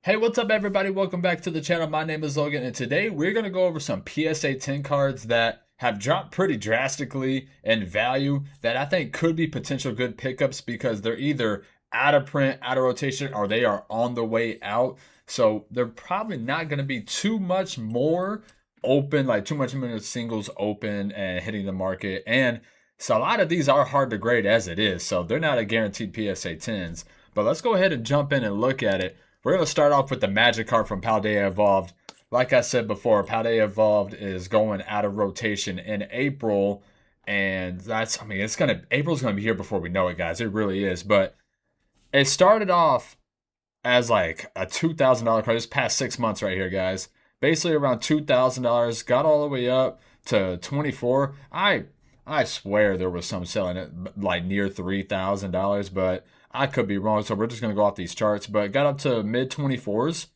Hey, what's up, everybody? Welcome back to the channel. My name is Logan, and today we're going to go over some PSA 10 cards that have dropped pretty drastically in value that I think could be potential good pickups because they're either out of print, out of rotation, or they are on the way out. So they're probably not going to be too much more open, like too much more singles open and hitting the market. And so a lot of these are hard to grade as it is. So they're not a guaranteed PSA 10s. But let's go ahead and jump in and look at it. We're going to start off with the Magic card from Paldea Evolved. Like I said before, Paldea Evolved is going out of rotation in April. And April's gonna be here before we know it, guys. It really is. But it started off as like a $2,000 card. This past 6 months right here, guys. Basically around $2,000. Got all the way up to 24. I swear there was some selling it like near $3,000, but I could be wrong. So we're just gonna go off these charts. But it got up to mid 24s,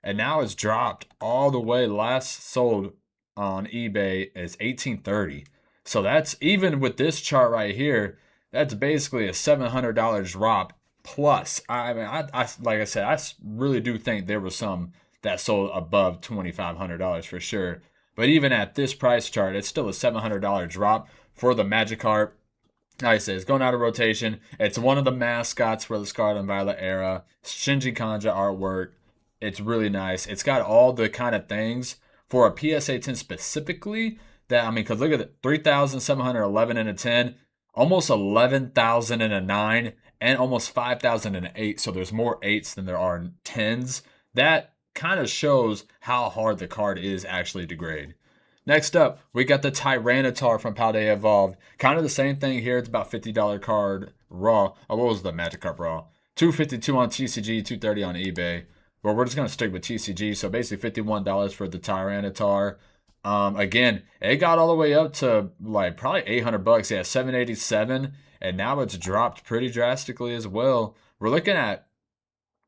and now it's dropped all the way. Last sold on eBay is 1830. So that's, even with this chart right here, that's basically a $700 drop plus. I mean, I like I said, I really do think there was some that sold above $2,500 for sure. But even at this price chart, it's still a $700 drop for the Magic card. Like I said, it's going out of rotation. It's one of the mascots for the Scarlet and Violet era. Shinji Kanja artwork. It's really nice. It's got all the kind of things for a PSA 10 specifically that, I mean, because look at it, 3,711 in a 10, almost 11,000 in a 9, and almost 5,000 in an 8. So there's more 8s than there are 10s. That kind of shows how hard the card is actually to grade. Next up, we got the Tyranitar from Paldea Evolved. Kind of the same thing here. It's about $50 card raw. Oh, what was the Magic card raw? $252 on TCG, $230 on eBay. But we're just going to stick with TCG. So basically $51 for the Tyranitar. Again, it got all the way up to like probably $800. Yeah, $787. And now it's dropped pretty drastically as well. We're looking at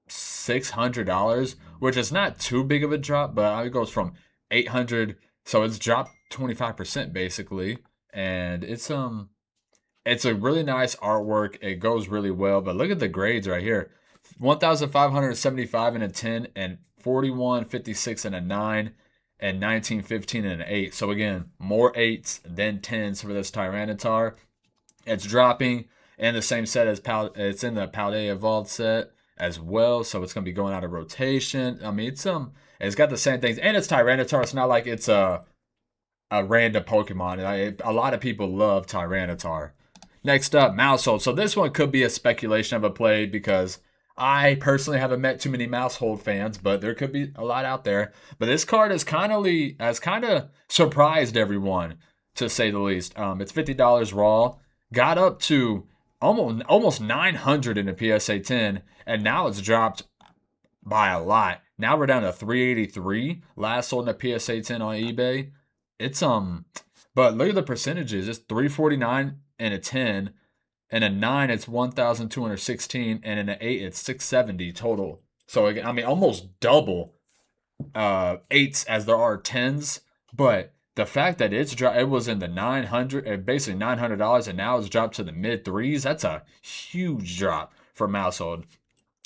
$600, which is not too big of a drop, but it goes from 800, so it's dropped 25% basically. And it's a really nice artwork. It goes really well, but look at the grades right here. 1,575 in a 10 and 4156 in a 9 and 1915 in an 8. So again, more 8s than 10s for this Tyranitar. It's dropping in the same set as it's in the Paldea Evolved set as well, so it's gonna be going out of rotation. I mean, it's got the same things, and it's Tyranitar. It's not like it's a random Pokemon. A lot of people love Tyranitar. Next up, Mousehold. So this one could be a speculation of a play because I personally haven't met too many Mousehold fans, but there could be a lot out there. But this card has kind of surprised everyone, to say the least. It's $50 raw. Got up to almost 900 in the PSA 10, and now it's dropped by a lot. Now we're down to 383. Last sold in the PSA 10 on eBay. But look at the percentages. It's 349 in a 10. In a 9, it's 1,216, and in an 8, it's 670 total. So again, I mean, almost double 8s as there are 10s. But the fact that it was in the 900, basically $900, and now it's dropped to the mid 3s. That's a huge drop for Mousehold.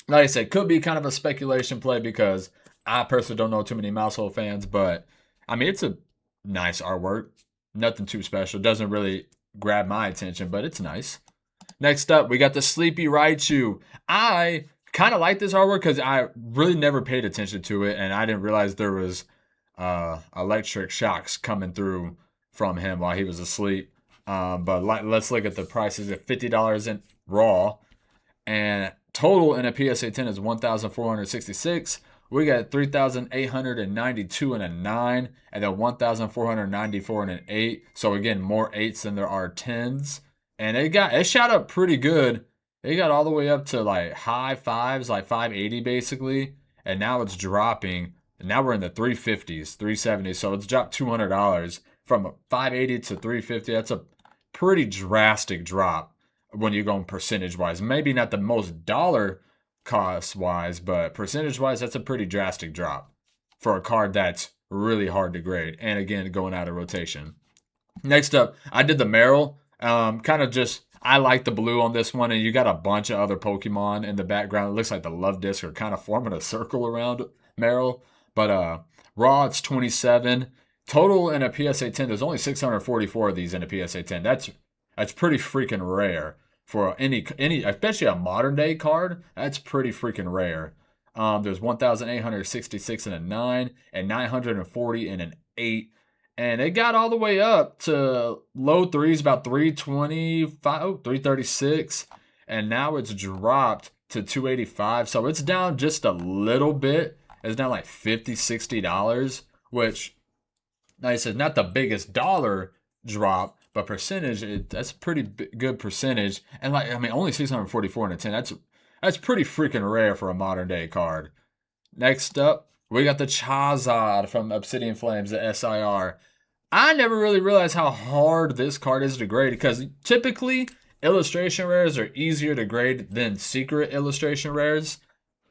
Like I said, could be kind of a speculation play because I personally don't know too many Mousehold fans, but I mean, it's a nice artwork. Nothing too special. Doesn't really grab my attention, but it's nice. Next up, we got the Sleepy Raichu. I kind of like this artwork because I really never paid attention to it, and I didn't realize there was electric shocks coming through from him while he was asleep. But let's look at the prices at $50 in raw, and total in a PSA 10 is 1,466. We got 3,892 in a 9, and then 1,494 in an 8. So again, more 8s than there are 10s. And it shot up pretty good. It got all the way up to like high 5s, like 580 basically. And now it's dropping. And now we're in the 350s, 370s. So it's dropped $200 from 580 to 350. That's a pretty drastic drop when you're going percentage wise. Maybe not the most dollar cost wise, but percentage wise, that's a pretty drastic drop for a card that's really hard to grade. And again, going out of rotation. Next up, I did the Meryl. Kind of just, I like the blue on this one, and you got a bunch of other Pokemon in the background. It looks like the love discs are kind of forming a circle around Meryl. But raw, it's 27. Total in a PSA 10, there's only 644 of these in a PSA 10. That's pretty freaking rare for any, especially a modern day card. That's pretty freaking rare. There's 1,866 in a 9 and 940 in an 8. And it got all the way up to low threes, about 325, 336. And now it's dropped to 285. So it's down just a little bit. It's down like $50, $60, which, like I said, not the biggest dollar drop, but percentage, that's a pretty good percentage. And like, I mean, only 644 in a 10. That's pretty freaking rare for a modern day card. Next up, we got the Charizard from Obsidian Flames, the SIR. I never really realized how hard this card is to grade because typically illustration rares are easier to grade than secret illustration rares.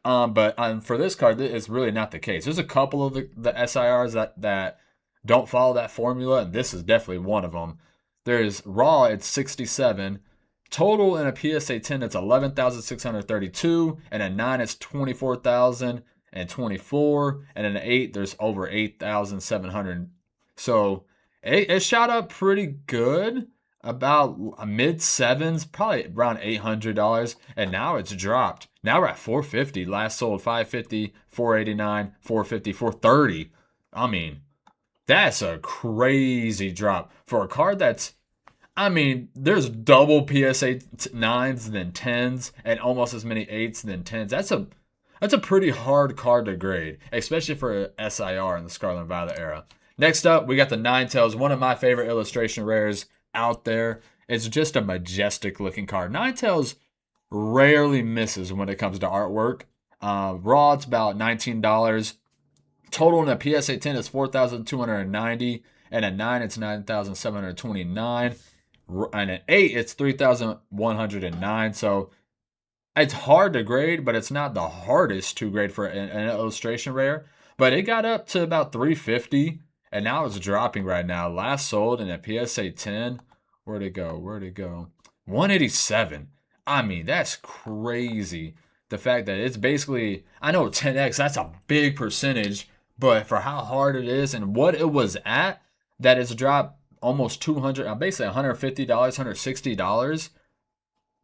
But for this card, it's really not the case. There's a couple of the SIRs that don't follow that formula, and this is definitely one of them. There's raw, it's 67. Total in a PSA 10, it's 11,632, and a 9, it's 24,024, and in an 8, there's over 8,700. So it shot up pretty good, about a mid sevens, probably around $800, and now it's dropped. Now we're at 450. Last sold 550, 489, 450, 430. I mean, that's a crazy drop for a card that's, I mean, there's double PSA 9s than 10s and almost as many 8s than 10s. That's a pretty hard card to grade, especially for SIR in the Scarlet and Violet era. Next up, we got the Ninetales, one of my favorite illustration rares out there. It's just a majestic looking card. Ninetales rarely misses when it comes to artwork. Raw, it's about $19. Total in a PSA 10 is 4,290, and a 9, it's 9,729. And an 8, it's 3,109. So it's hard to grade, but it's not the hardest to grade for an illustration rare. But it got up to about 350, and now it's dropping right now. Last sold in a PSA 10. Where'd it go? 187. I mean, that's crazy. The fact that it's basically, I know 10x, that's a big percentage, but for how hard it is and what it was at, that it's dropped almost 200, basically $150, $160.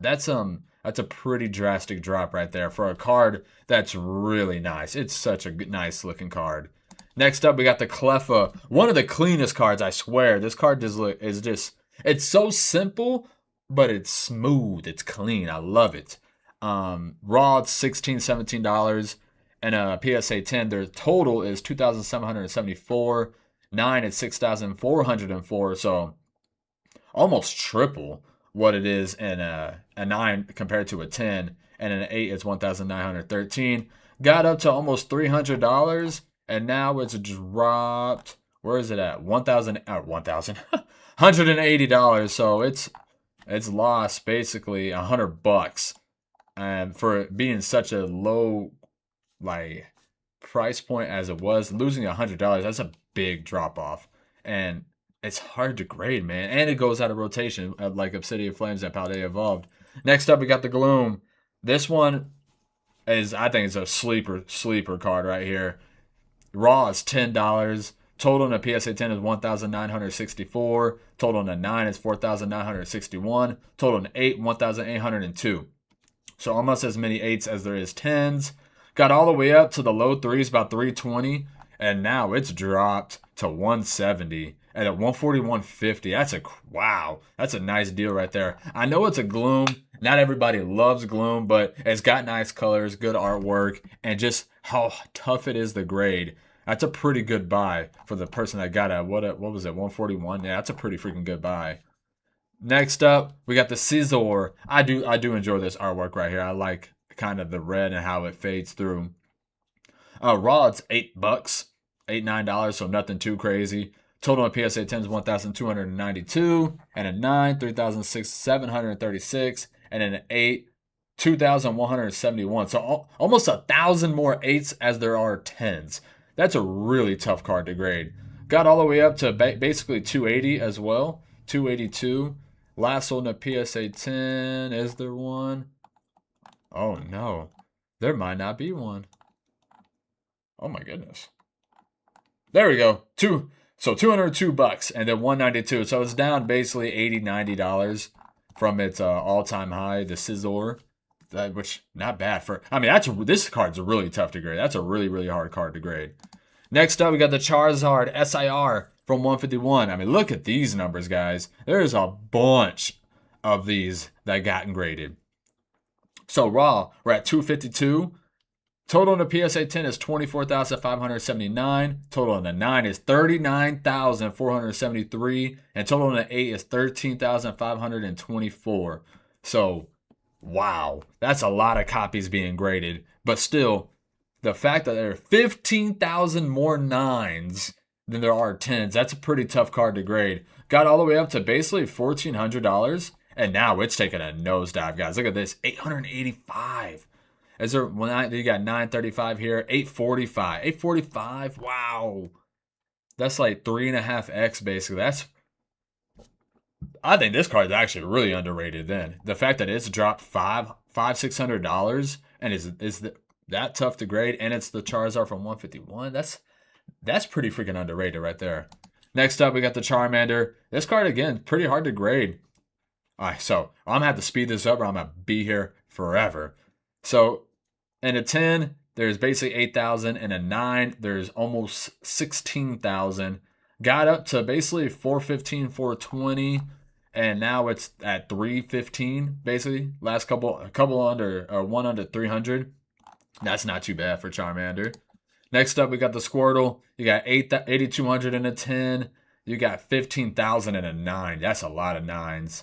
That's a pretty drastic drop right there for a card that's really nice. It's such a nice looking card. Next up, we got the Cleffa, one of the cleanest cards, I swear. This card is just, it's so simple, but it's smooth. It's clean. I love it. Raw, it's $16, $17, and a PSA 10. Their total is 2,774. 9 is 6,404. So almost triple what it is in a 9 compared to a 10, and an 8 is 1,913. Got up to almost $300, and now it's dropped. Where is it at? 1,000, $180. So it's lost basically $100, and for it being such a low like price point as it was, losing $100, that's a big drop off, and it's hard to grade, man. And it goes out of rotation, like Obsidian Flames at Paldea Evolved. Next up, we got the Gloom. This one is, I think, it's a sleeper card right here. Raw is $10. Total in a PSA 10 is 1,964. Total in a 9 is 4,961. Total in 8, 1,802. So almost as many 8s as there is 10s. Got all the way up to the low 3s, about 320. And now it's dropped to 170. And at 141.50, wow, that's a nice deal right there. I know it's a Gloom. Not everybody loves Gloom, but it's got nice colors, good artwork, and just how tough it is to grade. That's a pretty good buy for the person that got it. What was it, 141? Yeah, that's a pretty freaking good buy. Next up, we got the Scizor. I do enjoy this artwork right here. I like kind of the red and how it fades through. Raw, it's $8, $8, $9, so nothing too crazy. Total on PSA 10 is 1,292, and a 9, 3,736, and an 8, 2,171. So almost 1,000 more 8s as there are 10s. That's a really tough card to grade. Got all the way up to basically 280 as well, 282. Last one, a PSA 10. Is there one? Oh no, there might not be one. Oh my goodness. There we go. So $202 and then 192. So it's down basically $80-$90 from its all-time high, the Scizor. Which not bad for. I mean, this card's really tough to grade. That's a really really hard card to grade. Next up, we got the Charizard SIR from 151. I mean, look at these numbers, guys. There's a bunch of these that gotten graded. So raw, we're at 252. Total in the PSA 10 is 24,579. Total in the 9 is 39,473. And total in the 8 is 13,524. So, wow. That's a lot of copies being graded. But still, the fact that there are 15,000 more 9s than there are 10s, that's a pretty tough card to grade. Got all the way up to basically $1,400. And now it's taking a nosedive, guys. Look at this, $885. Is there one? You got 935 here, 845, 845. Wow, that's like 3.5x basically. I think this card is actually really underrated. Then the fact that it's dropped $600 and is that tough to grade, and it's the Charizard from 151. That's pretty freaking underrated right there. Next up, we got the Charmander. This card again, pretty hard to grade. All right, so I'm gonna have to speed this up, or I'm gonna be here forever. So in a 10, there's basically 8,000. In a 9, there's almost 16,000. Got up to basically 415, 420, and now it's at 315 basically. Last a couple under, or one under 300. That's not too bad for Charmander. Next up, we got the Squirtle. You got 8,200 in a 10. You got 15,000 in a 9. That's a lot of 9s.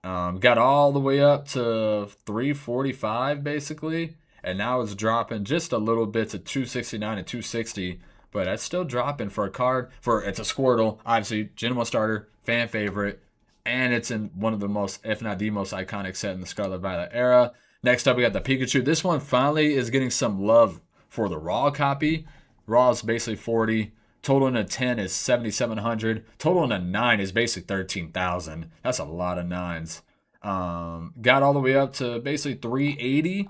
Got all the way up to 345 basically, and now it's dropping just a little bit to 269 and 260, but that's still dropping for a card. It's a Squirtle, obviously Gen 1 starter, fan favorite, and it's in one of the most, if not the most iconic set in the Scarlet Violet era. Next up, we got the Pikachu. This one finally is getting some love for the raw copy. Raw is basically 40. Total in a 10 is 7,700. Total in a 9 is basically 13,000. That's a lot of 9s. Got all the way up to basically 380.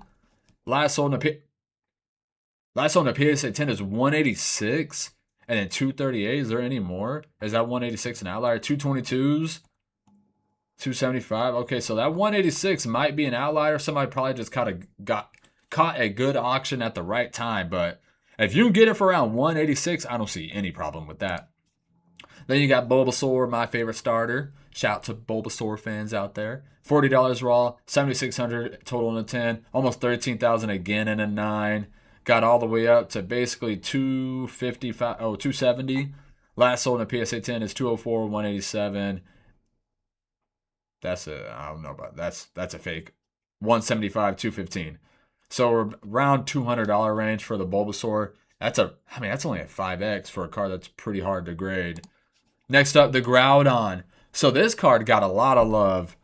Last sold in the PSA 10 is 186. And then 238. Is there any more? Is that 186 an outlier? 222s? 275. Okay, so that 186 might be an outlier. Somebody probably just caught a good auction at the right time, but if you can get it for around 186, I don't see any problem with that. Then you got Bulbasaur, my favorite starter. Shout out to Bulbasaur fans out there. $40 raw, 7,600 total in a 10, almost 13,000 again in a 9. Got all the way up to basically 270. Last sold in a PSA 10 is 204, 187. I don't know about that's a fake. 175, 215. So we're around $200 range for the Bulbasaur. That's only a 5x for a card that's pretty hard to grade. Next up, the Groudon. So this card got a lot of love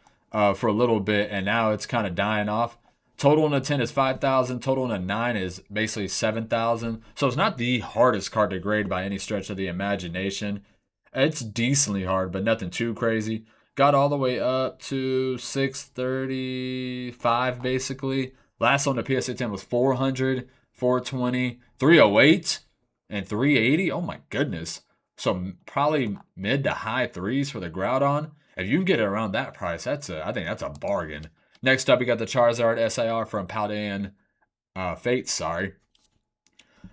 for a little bit, and now it's kind of dying off. Total in a 10 is 5,000. Total in a 9 is basically 7,000. So it's not the hardest card to grade by any stretch of the imagination. It's decently hard, but nothing too crazy. Got all the way up to 635 basically. Last on the PSA 10 was 400, 420, 308, and 380. Oh my goodness. So probably mid to high threes for the Groudon. If you can get it around that price, I think that's a bargain. Next up, we got the Charizard SIR from Paldean Fates, sorry.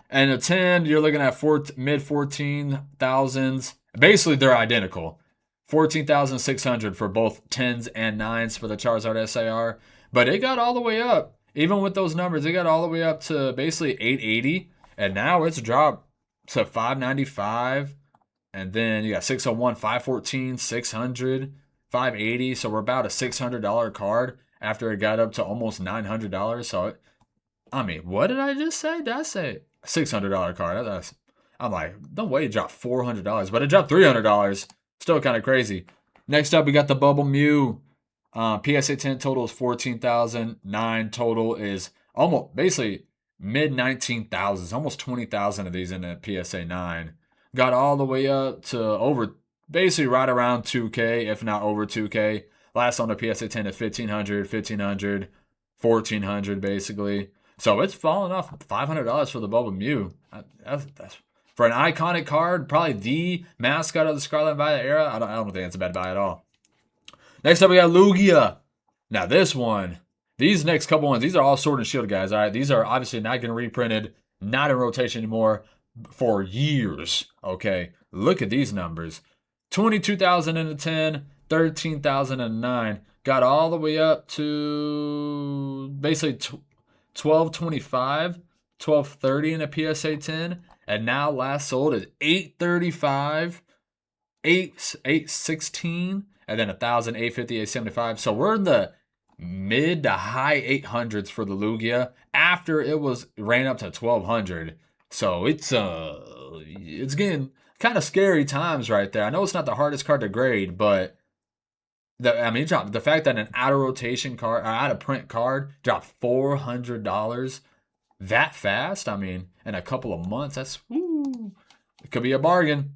And a 10, you're looking at mid 14,000s. Basically, they're identical. 14,600 for both 10s and 9s for the Charizard SIR. But it got all the way up. Even with those numbers, it got all the way up to basically 880. And now it's dropped to 595. And then you got 601, 514, 600, 580. So we're about a $600 card after it got up to almost $900. So, what did I just say? Did I say $600 card? I'm like, no way it dropped $400. But it dropped $300. Still kind of crazy. Next up, we got the Bubble Mew. PSA 10 total is 14,000. 9 total is almost basically mid 19,000s. Almost 20,000 of these in the PSA 9. Got all the way up to over, basically right around 2K, if not over 2K. Last on the PSA 10 is 1500, 1500, 1400 basically. So it's falling off $500 for the Bubba Mew. That's for an iconic card, probably the mascot of the Scarlet and Violet era. I don't think that's a bad buy at all. Next up, we got Lugia. Now this one, these next couple ones, these are all Sword and Shield guys. All right, these are obviously not getting reprinted, not in rotation anymore for years. Okay, look at these numbers: 22,010, 13,009, got all the way up to basically 1225, 1230 in a PSA 10, and now last sold is 835, 816, and then 1,000, 850, 875. So we're in the mid to high 800s for the Lugia after it was ran up to 1,200. So it's getting kind of scary times right there. I know it's not the hardest card to grade, but the fact that an out of rotation card or out of print card dropped $400 that fast, I mean, in a couple of months, it could be a bargain.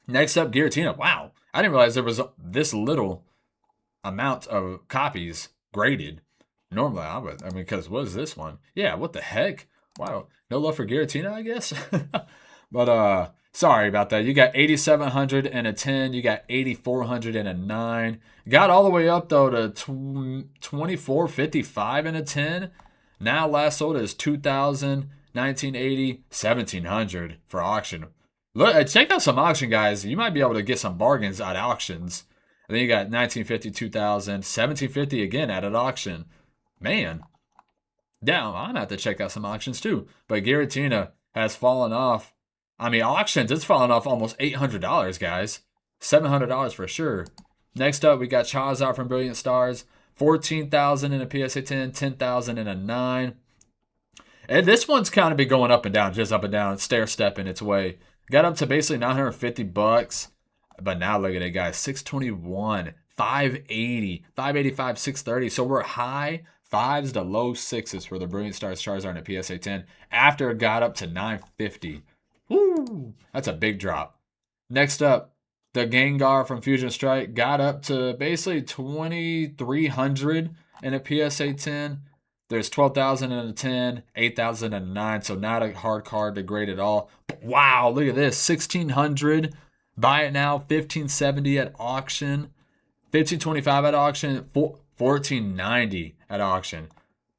Next up, Giratina. Wow, I didn't realize there was this little amount of copies graded. Normally, because what is this one? Yeah, what the heck? Wow, no love for Giratina, I guess. But sorry about that. You got 8,700 and a 10. You got 8,400 and a 9. Got all the way up though to 2,455 and a 10. Now last sold is 2,000, 1,980, 1,700 for auction. Look, check out some auction guys. You might be able to get some bargains at auctions. And then you got 1,950, 2,000, 1,750 again at an auction. Man, yeah, I'm going to have to check out some auctions too. But Giratina has fallen off. I mean, auctions, it's fallen off almost $800, guys. $700 for sure. Next up, we got Charizard from Brilliant Stars. 14,000 in a PSA 10, 10,000 in a 9. And this one's kind of been going up and down, just up and down, stair-stepping its way. Got up to basically $950. But now look at it, guys. 621, 580, 585, 630. So we're high fives to low sixes for the Brilliant Stars Charizard in a PSA 10 after it got up to 950. Woo! That's a big drop. Next up, the Gengar from Fusion Strike got up to basically 2,300 in a PSA 10. There's 12,000 in a 10, 8,000 in a 9, so not a hard card to grade at all. But wow, look at this, 1,600. Buy it now, 1,570 at auction, 1,525 at auction, 1,490 at auction.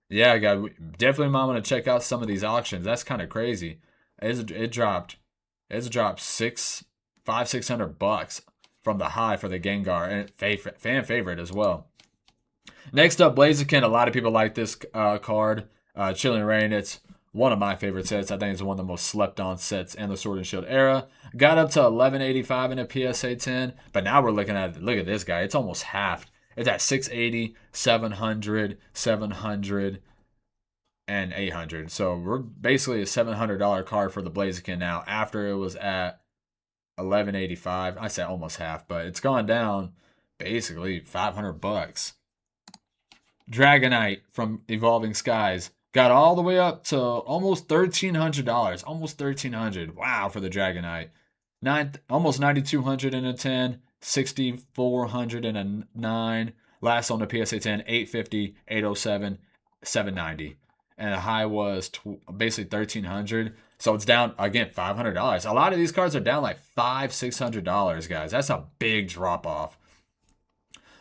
Yeah, guys, definitely might want to check out some of these auctions. That's kind of crazy. It dropped $600 from the high for the Gengar, and fan favorite as well. Next up, Blaziken. A lot of people like this card. Chilling Rain. It's one of my favorite sets. I think it's one of the most slept on sets in the Sword and Shield era. Got up to 1185 in a PSA 10, but now we're looking at, look at this guy. It's almost halved. It's at 680, 700, 700, and 800. So we're basically a $700 card for the Blaziken now after it was at 1185. I say almost half, but it's gone down basically $500. Dragonite from Evolving Skies got all the way up to almost $1,300. Almost $1,300. Wow, for the Dragonite. Almost 9,200 in a 10, 6,400 in a 9. Last on the PSA 10, 850, 807, 790. And the high was basically 1,300. So it's down, again, $500. A lot of these cards are down like $500, $600, guys. That's a big drop off.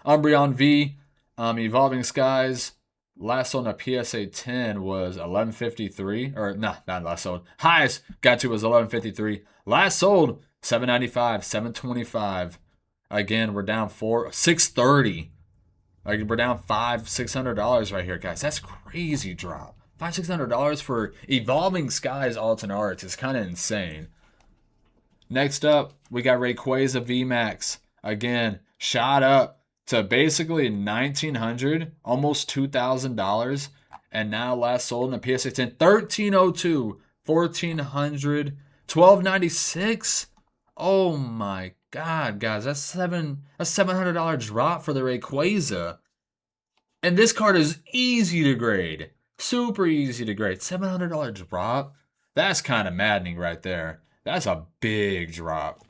Umbreon V. Evolving Skies, last on a PSA 10 was 1153, or not last sold. Highest got to was 1153. Last sold 795, 725. Again, we're down $630. Like we're down $500-$600 right here, guys. That's crazy drop. $500-$600 for Evolving Skies alternate arts is kind of insane. Next up, we got Rayquaza VMAX. Again, shot up to basically $1,900, almost $2,000, and now last sold in a PSA 10, $1,302, $1,400, $1,296. Oh my God, guys, that's a $700 drop for the Rayquaza, and this card is easy to grade, super easy to grade. $700 drop, that's kind of maddening right there. That's a big drop.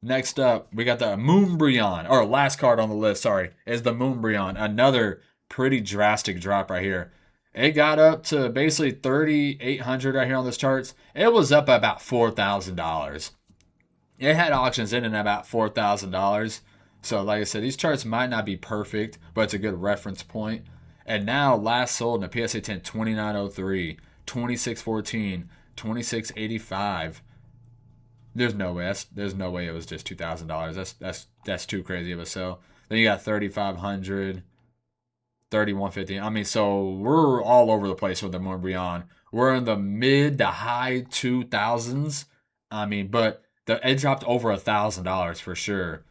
Next up, we got the Moonbreon, or last card on the list, sorry, is the Moonbreon. Another pretty drastic drop right here. It got up to basically 3,800 right here on this charts. It was up about $4,000. It had auctions in at about $4,000. So, like I said, these charts might not be perfect, but it's a good reference point. And now, last sold in a PSA 10, 2903, 2614, 2685. There's no way. There's no way it was just $2,000. That's too crazy of a sell. Then you got 3,500, 3,150. I mean, so we're all over the place with the Montbrion. We're in the mid to high 2,000s. I mean, but it dropped over $1,000 for sure,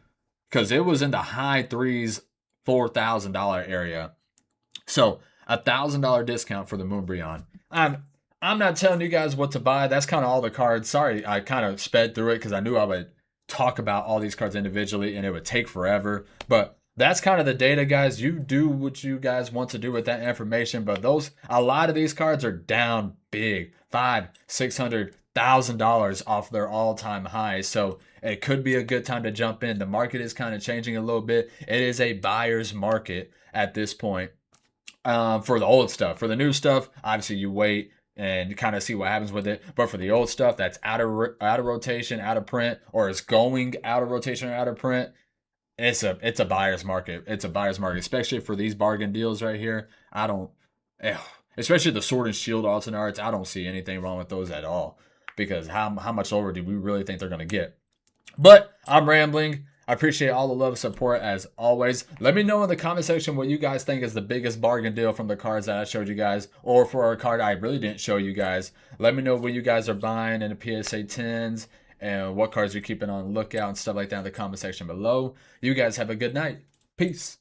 because it was in the high threes, $4,000 area. So $1,000 discount for the Moonbreon. I'm not telling you guys what to buy. That's kind of all the cards. Sorry, I kind of sped through it because I knew I would talk about all these cards individually and it would take forever. But that's kind of the data, guys. You do what you guys want to do with that information. But a lot of these cards are down big, $500,000-$600,000 off their all-time highs. So it could be a good time to jump in. The market is kind of changing a little bit. It is a buyer's market at this point. For the old stuff. For the new stuff, obviously you wait and kind of see what happens with it. But for the old stuff that's out of rotation, out of print, or is going out of rotation or out of print, it's a buyer's market. It's a buyer's market, especially for these bargain deals right here. Especially the Sword and Shield alternate arts. I don't see anything wrong with those at all, because how much lower do we really think they're gonna get? But I'm rambling. I appreciate all the love and support as always. Let me know in the comment section what you guys think is the biggest bargain deal from the cards that I showed you guys, or for a card I really didn't show you guys. Let me know what you guys are buying in the PSA 10s and what cards you're keeping on lookout and stuff like that in the comment section below. You guys have a good night. Peace.